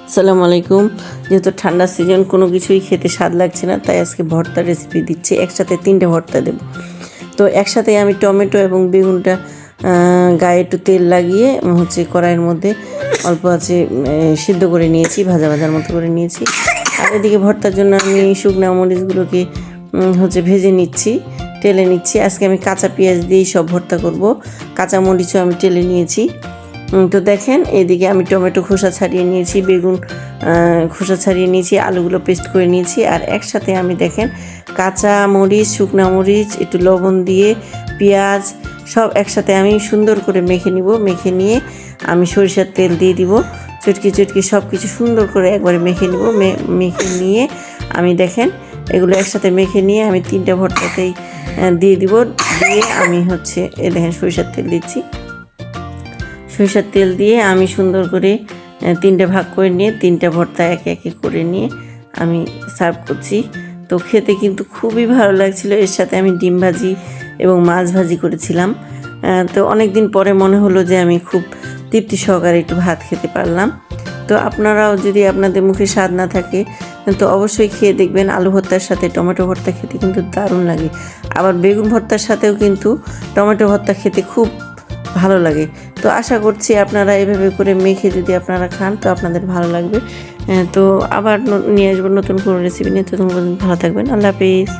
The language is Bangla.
আসসালামু আলাইকুম। যেহেতু ঠান্ডা সিজন কোনো কিছুই খেতে স্বাদ লাগছে না, তাই আজকে ভর্তার রেসিপি দিচ্ছি। একসাথে 3টে ভর্তা দেব। তো একসাথে আমি টমেটো এবং বেগুনটা গায়ে একটু তেল লাগিয়ে কড়াইয়ের মধ্যে অল্প আছে সিদ্ধ করে নিয়েছি, ভাজার মতো করে নিয়েছি। আর এদিকে ভর্তার জন্য আমি শুকনো মরিচগুলোকে ভেজে নিচ্ছি, টেলে নিচ্ছি। আজকে আমি কাঁচা পেঁয়াজ দিয়েই সব ভর্তা করব। কাঁচা মরিচও আমি টেলে নিয়েছি। তো দেখেন, এদিকে আমি টমেটো খোসা ছাড়িয়ে নিয়েছি, বেগুন খোসা ছাড়িয়ে নিয়েছি, আলুগুলো পেস্ট করে নিয়েছি। আর একসাথে আমি দেখেন কাঁচা মরিচ, শুকনা মরিচ, একটু লবণ দিয়ে পেঁয়াজ সব একসাথে আমি সুন্দর করে মেখে নিব। মেখে নিয়ে আমি সরিষার তেল দিয়ে দিব। চটকি সব কিছু সুন্দর করে একবারে মেখে নিব। মেখে নিয়ে আমি দেখেন এগুলো একসাথে মেখে নিয়ে আমি 3টে ভর্তাতেই দিয়ে দিব। দিয়ে আমি দেখেন সরিষার তেল দিচ্ছি। সরিষার তেল দিয়ে আমি সুন্দর করে 3টে ভাগ করে নিয়ে 3টে ভর্তা একে একে করে নিয়ে আমি সার্ভ করছি। তো খেতে কিন্তু খুবই ভালো লাগছিল। এর সাথে আমি ডিম ভাজি এবং মাছ ভাজি করেছিলাম। তো অনেক দিন পরে মনে হলো যে আমি খুব তৃপ্তি সহকারে একটু ভাত খেতে পারলাম। তো আপনারাও যদি আপনাদের মুখে স্বাদ না থাকে তো অবশ্যই খেয়ে দেখবেন। আলু ভর্তার সাথে টমেটো ভর্তা খেতে কিন্তু দারুণ লাগে। আবার বেগুন ভর্তার সাথেও কিন্তু টমেটো ভর্তা খেতে খুব ভালো লাগে। তো আশা করছি আপনারা এভাবে করে মেখে যদি আপনারা খান তো আপনাদের ভালো লাগবে। তো আবার নিয়ে আসবো নতুন কোনো রেসিপি নিয়ে। তো তোমরা ভালো থাকবেন। আল্লাহ হাফেজ।